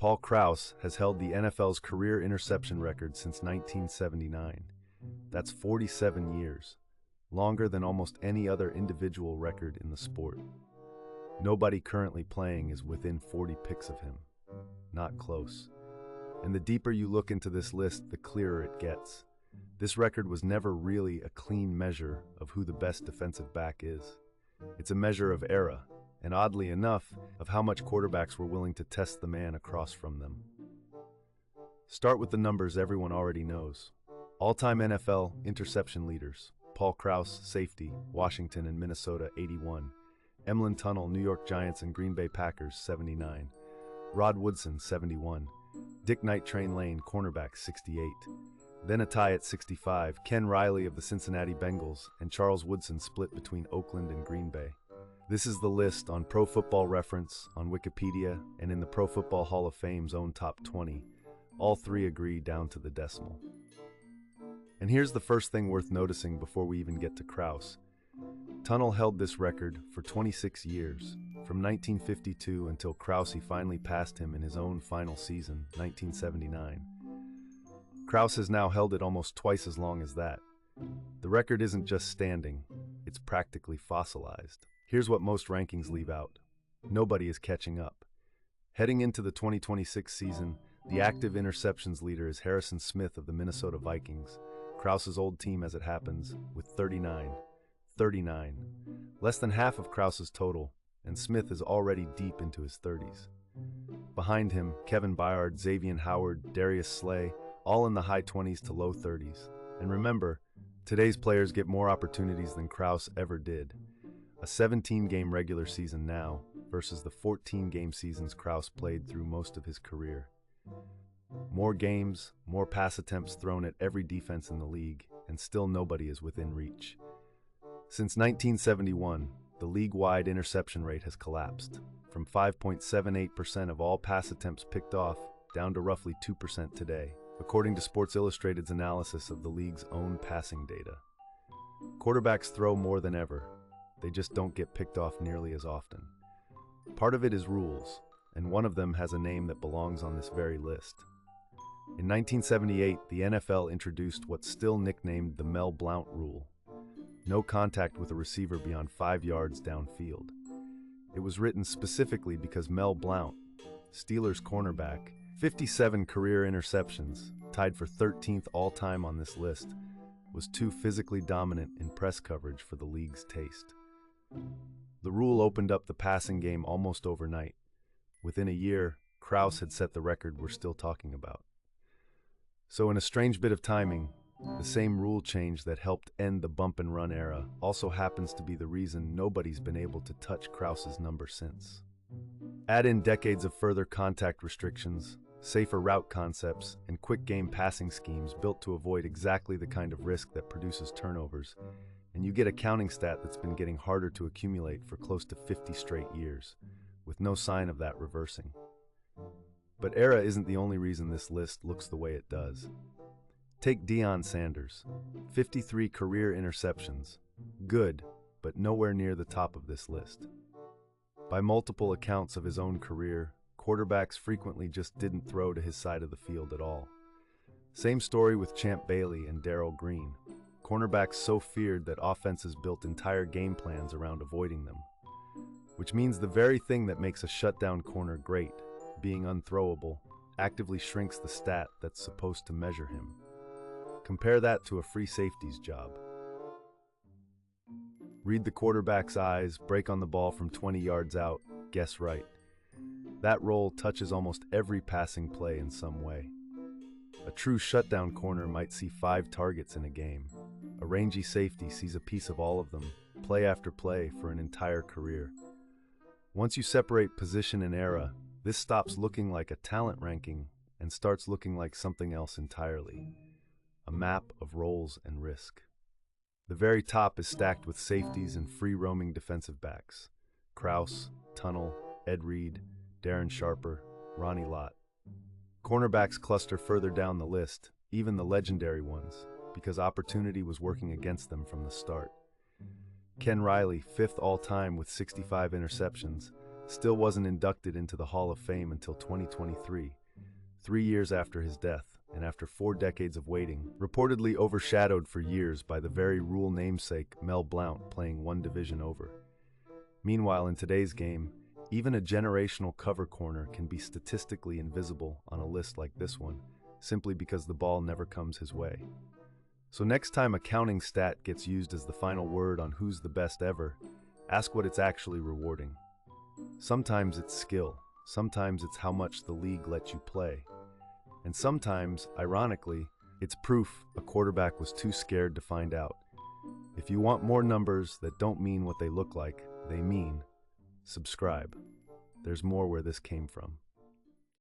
Paul Krause has held the NFL's career interception record since 1979. That's 47 years, longer than almost any other individual record in the sport. Nobody currently playing is within 40 picks of him. Not close. And the deeper you look into this list, the clearer it gets. This record was never really a clean measure of who the best defensive back is. It's a measure of era, and oddly enough, of how much quarterbacks were willing to test the man across from them. Start with the numbers everyone already knows. All-time NFL interception leaders: Paul Krause, safety, Washington and Minnesota, 81. Emlyn Tunnell, New York Giants and Green Bay Packers, 79. Rod Woodson, 71. Dick Knight, Train Lane, cornerback, 68. Then a tie at 65, Ken Riley of the Cincinnati Bengals and Charles Woodson split between Oakland and Green Bay. This is the list on Pro Football Reference, on Wikipedia, and in the Pro Football Hall of Fame's own top 20. All three agree down to the decimal. And here's the first thing worth noticing before we even get to Krause. Tunnell held this record for 26 years, from 1952 until Krause finally passed him in his own final season, 1979. Krause has now held it almost twice as long as that. The record isn't just standing, it's practically fossilized. Here's what most rankings leave out. Nobody is catching up. Heading into the 2026 season, the active interceptions leader is Harrison Smith of the Minnesota Vikings, Krause's old team as it happens, with 39. Less than half of Krause's total, and Smith is already deep into his 30s. Behind him, Kevin Byard, Xavier Howard, Darius Slay, all in the high 20s to low 30s. And remember, today's players get more opportunities than Krause ever did. A 17-game regular season now versus the 14-game seasons Krause played through most of his career. More games, more pass attempts thrown at every defense in the league, and still nobody is within reach. Since 1971, the league-wide interception rate has collapsed, from 5.78% of all pass attempts picked off down to roughly 2% today, according to Sports Illustrated's analysis of the league's own passing data. Quarterbacks throw more than ever. They just don't get picked off nearly as often. Part of it is rules, and one of them has a name that belongs on this very list. In 1978, the NFL introduced what's still nicknamed the Mel Blount rule. No contact with a receiver beyond 5 yards downfield. It was written specifically because Mel Blount, Steelers cornerback, 57 career interceptions, tied for 13th all-time on this list, was too physically dominant in press coverage for the league's taste. The rule opened up the passing game almost overnight. Within a year, Krause had set the record we're still talking about. So in a strange bit of timing, the same rule change that helped end the bump-and-run era also happens to be the reason nobody's been able to touch Krause's number since. Add in decades of further contact restrictions, safer route concepts, and quick-game passing schemes built to avoid exactly the kind of risk that produces turnovers, and you get a counting stat that's been getting harder to accumulate for close to 50 straight years, with no sign of that reversing. But era isn't the only reason this list looks the way it does. Take Deion Sanders, 53 career interceptions. Good, but nowhere near the top of this list. By multiple accounts of his own career, quarterbacks frequently just didn't throw to his side of the field at all. Same story with Champ Bailey and Darrell Green. Cornerbacks so feared that offenses built entire game plans around avoiding them. Which means the very thing that makes a shutdown corner great, being unthrowable, actively shrinks the stat that's supposed to measure him. Compare that to a free safety's job. Read the quarterback's eyes, break on the ball from 20 yards out, guess right. That role touches almost every passing play in some way. A true shutdown corner might see 5 targets in a game. A rangy safety sees a piece of all of them, play after play, for an entire career. Once you separate position and era, this stops looking like a talent ranking and starts looking like something else entirely. A map of roles and risk. The very top is stacked with safeties and free-roaming defensive backs. Krause, Tunnell, Ed Reed, Darren Sharper, Ronnie Lott. Cornerbacks cluster further down the list, even the legendary ones, because opportunity was working against them from the start. Ken Riley, 5th all-time with 65 interceptions, still wasn't inducted into the Hall of Fame until 2023, 3 years after his death, and after 4 decades of waiting, reportedly overshadowed for years by the very rule namesake Mel Blount playing one division over. Meanwhile, in today's game, even a generational cover corner can be statistically invisible on a list like this one, simply because the ball never comes his way. So next time a counting stat gets used as the final word on who's the best ever, ask what it's actually rewarding. Sometimes it's skill, sometimes it's how much the league lets you play. And sometimes, ironically, it's proof a quarterback was too scared to find out. If you want more numbers that don't mean what they look like, they mean, subscribe. There's more where this came from.